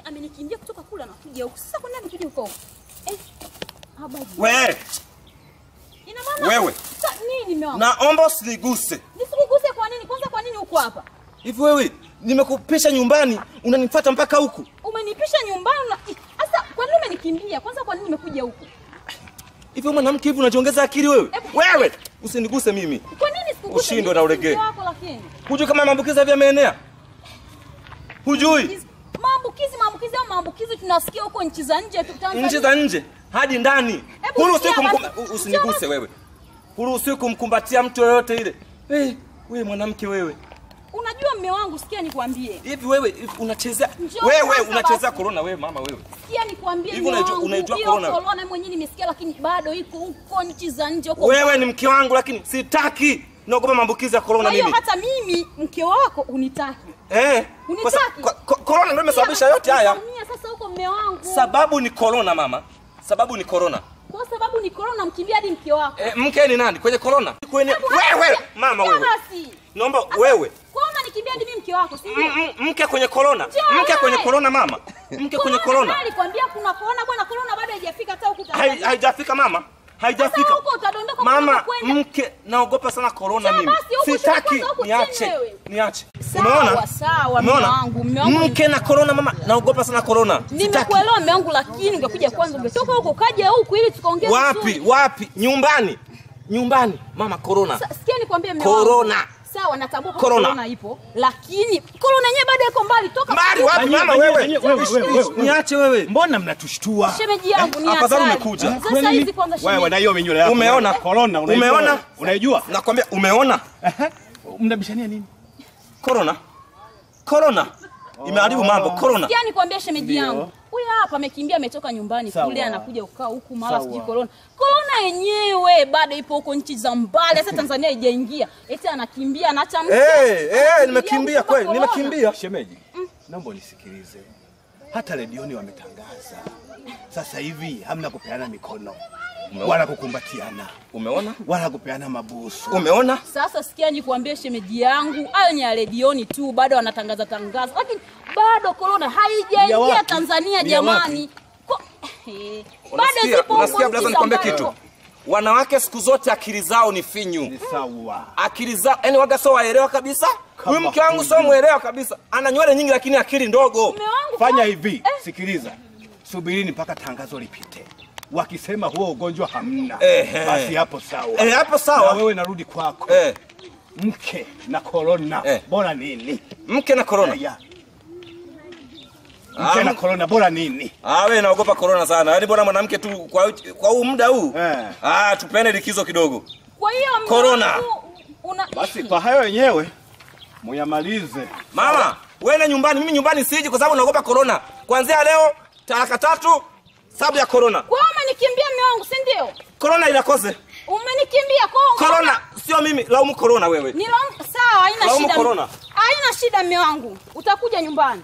amenikimbia kutoka kula na kuja huko. Sasa kwa nini kuja huko? Habari. Wewe. Ina maana wewe. Nini mume wangu? Naomba usiniguse. Nisikuguse kwa nini? Kwanza kwa nini uko hapa? Hivi wewe, nimekupisha nyumbani, unanifuata mpaka huku. Umenipisha nyumbani na sasa kwa nini umenikimbia? Kwanza kwa nini nimekuja huku? Hivi mwanamke hivi unajiongeza akili wewe? Wewe, usiniguse mimi. Kwa nini sikuguse? Ushindwe na ulegee. Wako lakini. Hujui kama maambukizi hivi yameenea? Hujui? Maambukizi tunasikia huko nchi za nje tu Tanzania. Nchi za nje hadi ndani. Usiniguse wewe. Huruhusiwi kumkumbatia mtu yoyote ile. Wewe mwanamke wewe. Unajua mume wangu, sikia nikwambie. Hivi wewe unachezea unachezea corona wewe mama wewe. Sikia nikwambie. Hivi unajua corona? Corona mwenyewe nimesikia lakini bado iko huko nchi za nje huko. Wewe ni mke wangu lakini sitaki. Naogopa maambukizi ya corona mimi. Kwa hiyo hata mimi mke wako unitaki. Unitaki. Corona ndio imesababisha yote haya. Sasa huko mume wangu. Sababu ni corona mama. Sababu ni corona. Kwa sababu ni corona mkimbia hadi mke wako. Mke ni nani? Kwenye corona? Wewe mama wewe. Naomba wewe. Kwa nini nikimbia hadi mimi mke wako, si ndio? Mke kwenye corona. Mke kwenye corona mama. Mke kwenye corona. Nilikwambia kuna corona bwana, corona bado haijafika hata huko Tanzania. Haijafika mama. Haijafika. Huko utadondoka mama, mke naogopa sana corona mimi. Sitaki niache. Umeona? Sawa mume wangu. Mke na corona mama, naogopa sana corona. Nimekuelewa mume wangu lakini ungekuja kwanza ungetoka huko kaja huku ili tukaongea vizuri. Wapi? Nyumbani. Mama corona. Sikia nikwambie mume wangu. Corona. Sawa natambua corona ipo lakini corona yenyewe bado iko mbali toka. Mbali wapi mama wewe? Niache wewe. Mbona mnatushtua? Shemeji yangu ni afadhali umekuja. Sasa hizi kwanza shemeji. Wewe na hiyo menywele yako. Umeona corona umeona? Unaijua? Nakwambia umeona? Mnabishania nini? Corona. Imeharibu mambo corona. Sikia nikwambia shemeji yangu. Huyu hapa amekimbia ametoka nyumbani kule anakuja ukaa huku mara siji corona. Corona yenyewe bado ipo huko nchi za mbali hata Tanzania haijaingia. Eti anakimbia anaacha mtu. Nimekimbia kweli, nimekimbia. Shemeji. Naomba nisikilize. Hata redioni wametangaza. Sasa hivi hamna kupeana mikono. Wala kukumbatiana. Umeona? Wala kupeana mabusu. Umeona? Sasa sikia nikwambie shemeji yangu, hayo ni ya redioni tu bado wanatangaza. Lakini bado corona haijaingia Tanzania jamani. Bado zipo. Unasikia blaza nikwambie kitu. Wanawake siku zote akili zao ni finyu. Ni sawa. Akili zao, yani waga sio waelewa kabisa. Huyu mke wangu sio muelewa kabisa. Ana nywele nyingi lakini akili ndogo. Fanya hivi, sikiliza. Subirini mpaka tangazo lipite. Wakisema huo ugonjwa hamna. Basi hapo sawa. Hapo sawa. Na wewe narudi kwako. Mke na corona. Bora nini? Mke na corona. Mke na corona bora nini? Wewe naogopa corona sana. Yaani bora mwanamke tu kwa huu muda huu. Tupende likizo kidogo. Kwa hiyo corona. Basi kwa hayo wenyewe muyamalize. Mama, wewe na nyumbani, mimi nyumbani siji kwa sababu naogopa corona. Kuanzia leo taraka 3 sababu ya corona. Kwa umenikimbia mume wangu, si ndio? Corona inakose. Umenikimbia kwa corona, sio mimi, laumu corona wewe. Ni laumu, sawa, haina shida. Corona. Haina shida mume wangu. Utakuja nyumbani.